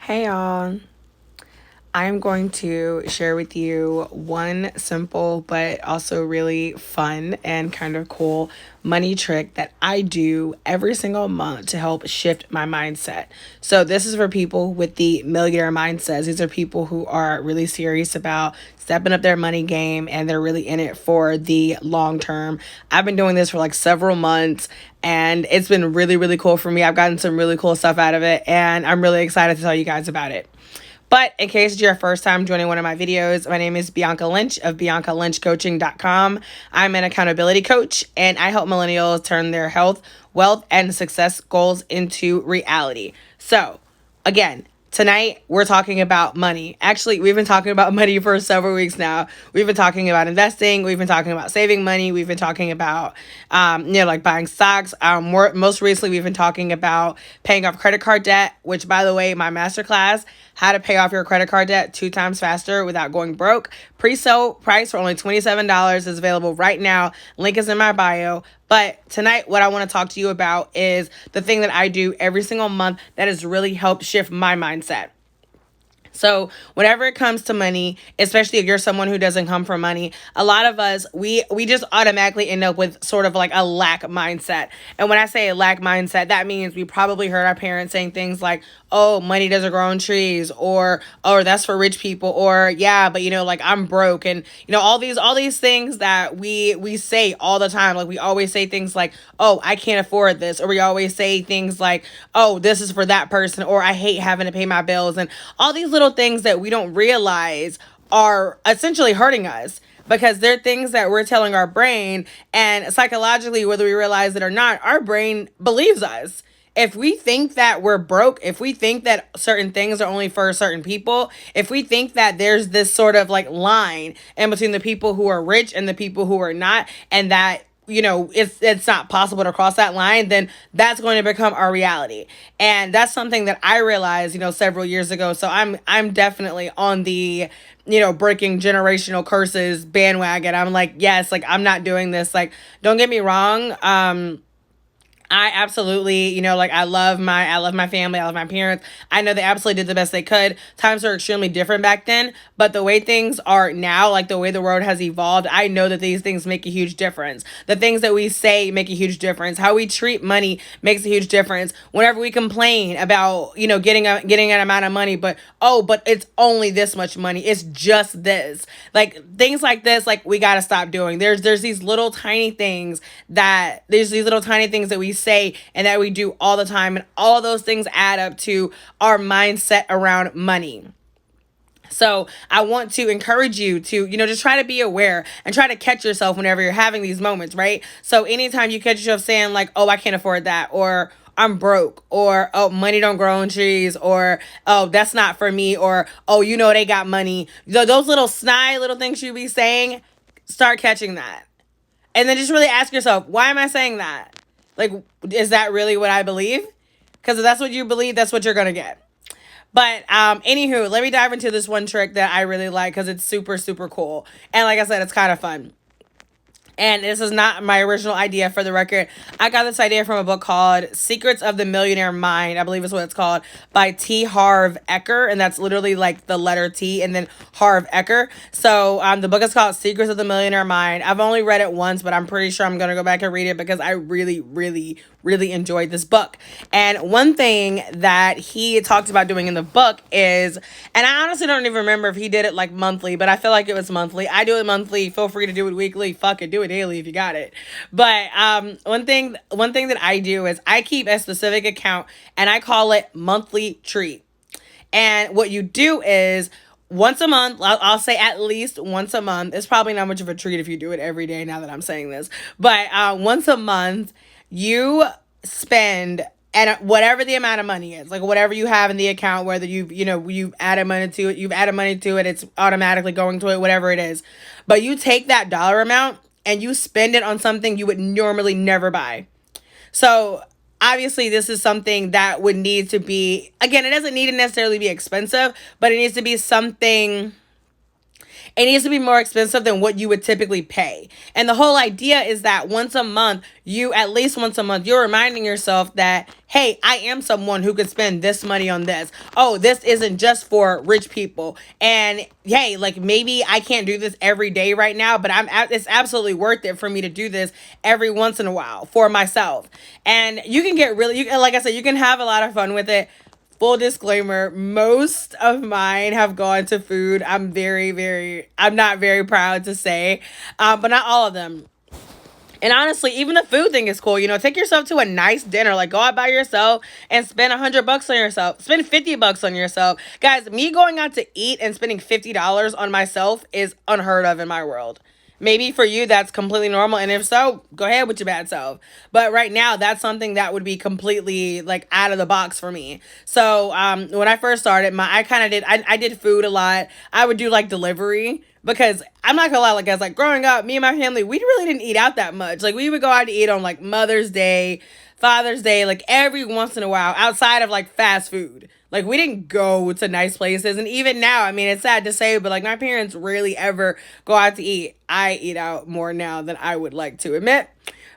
Hey y'all, I'm going to share with you one simple but also really fun and kind of cool money trick that I do every single month to help shift my mindset. So, this is for people with the millionaire mindsets. These are people who are really serious about stepping up their money game and they're really in it for the long term. I've been doing this for like several months and it's been really, really cool for me. I've gotten some really cool stuff out of it and I'm really excited to tell you guys about it. But in case it's your first time joining one of my videos, my name is Bianca Lynch of BiancaLynchCoaching.com. I'm an accountability coach and I help millennials turn their health, wealth, and success goals into reality. So, again, tonight we're talking about money. Actually, we've been talking about money for several weeks now. We've been talking about investing. We've been talking about saving money. We've been talking about, like buying stocks. Most recently, we've been talking about paying off credit card debt, which, by the way, my masterclass, how to pay off your credit card debt 2 times faster without going broke. Pre-sale price for only $27 is available right now. Link is in my bio. But tonight, what I want to talk to you about is the thing that I do every single month that has really helped shift my mindset. So whenever it comes to money, especially if you're someone who doesn't come from money, a lot of us, we just automatically end up with sort of like a lack mindset. And when I say a lack mindset, that means we probably heard our parents saying things like, oh, money doesn't grow on trees, or, oh, that's for rich people, or, yeah, but like I'm broke. And, all these things that we say all the time. Like we always say things like, oh, I can't afford this. Or we always say things like, oh, this is for that person, or I hate having to pay my bills. And all these little things that we don't realize are essentially hurting us because they're things that we're telling our brain, and psychologically, whether we realize it or not, our brain believes us. If we think that we're broke, if we think that certain things are only for certain people, if we think that there's this sort of like line in between the people who are rich and the people who are not, and that it's not possible to cross that line, then that's going to become our reality. And that's something that I realized, several years ago. So I'm definitely on the, breaking generational curses bandwagon. I'm like, yes, like I'm not doing this. Like, don't get me wrong. I absolutely, I love my family. I love my parents. I know they absolutely did the best they could. Times are extremely different back then, but the way things are now, like the way the world has evolved, I know that these things make a huge difference. The things that we say make a huge difference. How we treat money makes a huge difference. Whenever we complain about, getting an amount of money, but it's only this much money. It's just this. Like things like this, like we got to stop doing. There's these little tiny things that we say and that we do all the time, and all those things add up to our mindset around money. So I want to encourage you to, just try to be aware and try to catch yourself whenever you're having these moments, right? So anytime you catch yourself saying like, oh, I can't afford that, or I'm broke, or, oh, money don't grow on trees, or, oh, that's not for me, or, oh, they got money. Those little snide little things you be saying, start catching that. And then just really ask yourself, why am I saying that? Like, is that really what I believe? Because if that's what you believe, that's what you're going to get. But anywho, let me dive into this one trick that I really like because it's super, super cool. And like I said, it's kind of fun. And this is not my original idea, for the record. I got this idea from a book called Secrets of the Millionaire Mind, I believe is what it's called, by T. Harv Eker. And that's literally like the letter T and then Harv Eker. So the book is called Secrets of the Millionaire Mind. I've only read it once, but I'm pretty sure I'm going to go back and read it because I really, really, really enjoyed this book. And one thing that he talked about doing in the book is, and I honestly don't even remember if he did it like monthly, but I feel like it was monthly. I do it monthly. Feel free to do it weekly. Fuck it. Do it daily if you got it. But one thing that I do is I keep a specific account and I call it monthly treat. And what you do is once a month, I'll say at least once a month. It's probably not much of a treat if you do it every day now that I'm saying this. But once a month, you spend, and whatever the amount of money is, like whatever you have in the account, whether you've added money to it, it's automatically going to it, whatever it is. But you take that dollar amount and you spend it on something you would normally never buy. So obviously this is something that would need to be, again, it doesn't need to necessarily be expensive, but it needs to be something. It needs to be more expensive than what you would typically pay. And the whole idea is that once a month, at least once a month, you're reminding yourself that, hey, I am someone who could spend this money on this. Oh, this isn't just for rich people. And hey, like maybe I can't do this every day right now, but it's absolutely worth it for me to do this every once in a while for myself. And you can get really, like I said, you can have a lot of fun with it. Full disclaimer, most of mine have gone to food. I'm not very proud to say, but not all of them. And honestly, even the food thing is cool. Take yourself to a nice dinner. Like, go out by yourself and spend $100 on yourself. Spend $50 on yourself. Guys, me going out to eat and spending $50 on myself is unheard of in my world. Maybe for you, that's completely normal. And if so, go ahead with your bad self. But right now, that's something that would be completely like out of the box for me. So when I first started, I did food a lot. I would do like delivery because I'm not gonna lie, like guys, like growing up, me and my family, we really didn't eat out that much. Like we would go out to eat on like Mother's Day, Father's Day, like every once in a while outside of like fast food. Like we didn't go to nice places. And even now, I mean, it's sad to say, but like my parents rarely ever go out to eat. I eat out more now than I would like to admit.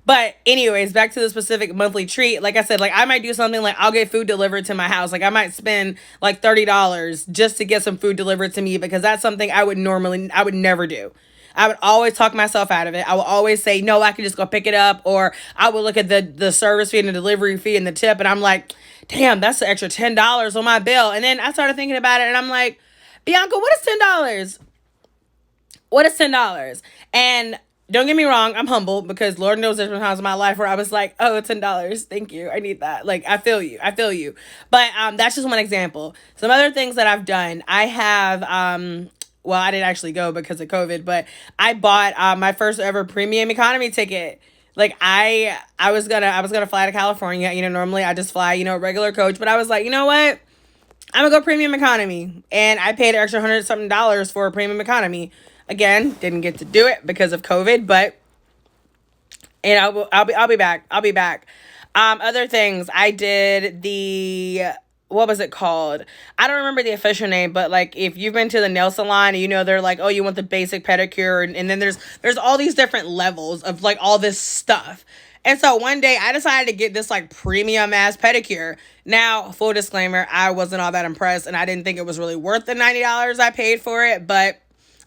But anyways, back to the specific monthly treat. Like I said, like I might do something like I'll get food delivered to my house. Like I might spend like $30 just to get some food delivered to me because that's something I would never do. I would always talk myself out of it. I would always say, no, I can just go pick it up. Or I would look at the service fee and the delivery fee and the tip. And I'm like, damn, that's an extra $10 on my bill. And then I started thinking about it and I'm like, Bianca, what is $10? What is $10? And don't get me wrong, I'm humble because Lord knows there's been times in my life where I was like, oh, $10. Thank you. I need that. Like, I feel you. I feel you. But that's just one example. Some other things that I've done. I have well, I didn't actually go because of COVID, but I bought my first ever premium economy ticket. Like I was gonna fly to California. Normally I just fly, regular coach, but I was like, you know what? I'm gonna go premium economy, and I paid an extra $100 something for a premium economy. Again, didn't get to do it because of COVID, but I'll be back. I'll be back. Other things I did what was it called? I don't remember the official name, but like if you've been to the nail salon and they're like, oh, you want the basic pedicure, and then there's all these different levels of like all this stuff. And so one day I decided to get this like premium ass pedicure. Now, full disclaimer, I wasn't all that impressed and I didn't think it was really worth the $90 I paid for it, but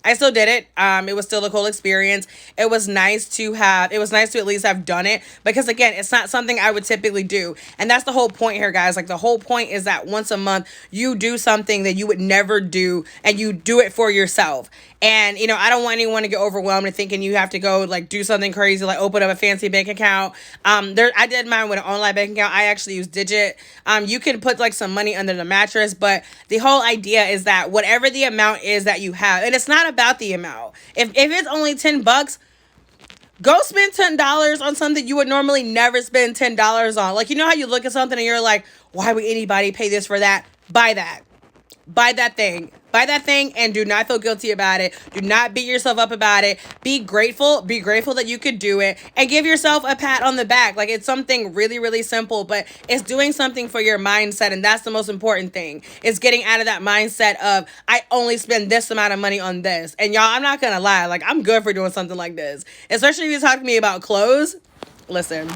I still did it. It was still a cool experience. It was nice to at least have done it because again, it's not something I would typically do. And that's the whole point here, guys. Like the whole point is that once a month you do something that you would never do and you do it for yourself. And, I don't want anyone to get overwhelmed and thinking you have to go like do something crazy, like open up a fancy bank account. I did mine with an online bank account. I actually use Digit. You can put like some money under the mattress, but the whole idea is that whatever the amount is that you have, and it's not about the amount. If it's only $10, go spend $10 on something you would normally never spend $10 on. Like, how you look at something and you're like, why would anybody pay this for that? Buy that. Buy that thing. Buy that thing and do not feel guilty about it. Do not beat yourself up about it. Be grateful. Be grateful that you could do it and give yourself a pat on the back. Like it's something really, really simple, but it's doing something for your mindset. And that's the most important thing. It's getting out of that mindset of I only spend this amount of money on this. And y'all, I'm not going to lie. Like I'm good for doing something like this, especially if you talk to me about clothes. Listen.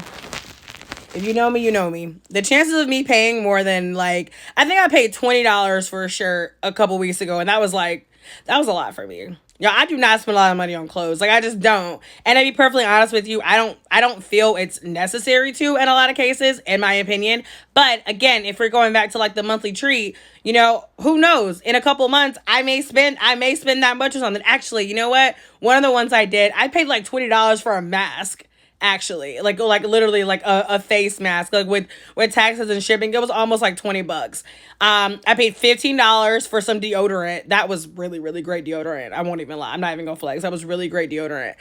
If you know me, you know me. The chances of me paying more than I think I paid $20 for a shirt a couple weeks ago. And that was a lot for me. I do not spend a lot of money on clothes. Like I just don't. And to be perfectly honest with you, I don't feel it's necessary to in a lot of cases, in my opinion. But again, if we're going back to like the monthly treat, who knows? In a couple months, I may spend that much or something. Actually, you know what? One of the ones I did, I paid like $20 for a mask. Actually, like literally like a face mask, like with taxes and shipping, it was almost like $20. I paid $15 for some deodorant. That was really, really great deodorant. I won't even lie. I'm not even gonna flex. That was really great deodorant.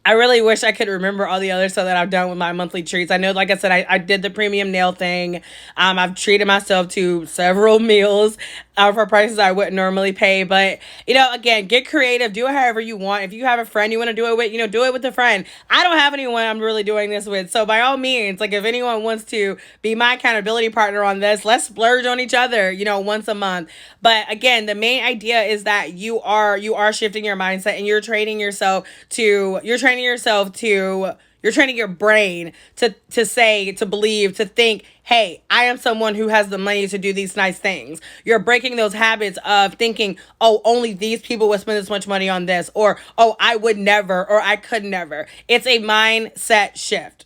I really wish I could remember all the other stuff that I've done with my monthly treats. I know, like I said, I did the premium nail thing. I've treated myself to several meals. for prices I wouldn't normally pay. But, again, get creative. Do it however you want. If you have a friend you want to do it with, do it with a friend. I don't have anyone I'm really doing this with. So by all means, like if anyone wants to be my accountability partner on this, let's splurge on each other, once a month. But again, the main idea is that you are shifting your mindset and you're training your brain to believe, to think, hey, I am someone who has the money to do these nice things. You're breaking those habits of thinking, oh, only these people would spend this much money on this, or, oh, I would never, or I could never. It's a mindset shift.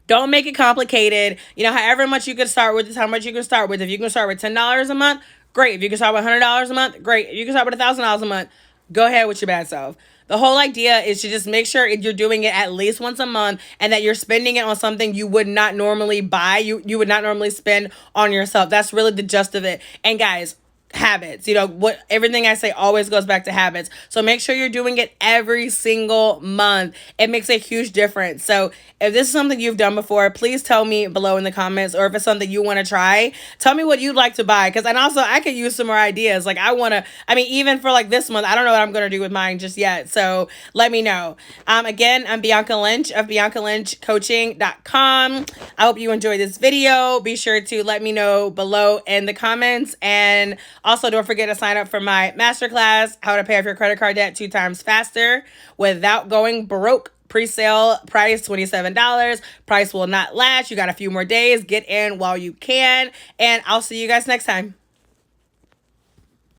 Don't make it complicated. However much you can start with is how much you can start with. If you can start with $10 a month, great. If you can start with $100 a month, great. If you can start with $1,000 a month, go ahead with your bad self. The whole idea is to just make sure you're doing it at least once a month and that you're spending it on something you would not normally buy, you would not normally spend on yourself. That's really the gist of it. And guys, habits. What everything I say always goes back to habits. So make sure you're doing it every single month. It makes a huge difference. So if this is something you've done before, please tell me below in the comments, or if it's something you want to try, tell me what you'd like to buy. And also I could use some more ideas. Like even for like this month, I don't know what I'm going to do with mine just yet. So let me know. Again, I'm Bianca Lynch of BiancaLynchCoaching.com. I hope you enjoyed this video. Be sure to let me know below in the comments, and also, don't forget to sign up for my masterclass, How to Pay Off Your Credit Card Debt 2 times faster without going broke. Pre-sale price $27. Price will not last. You got a few more days. Get in while you can. And I'll see you guys next time.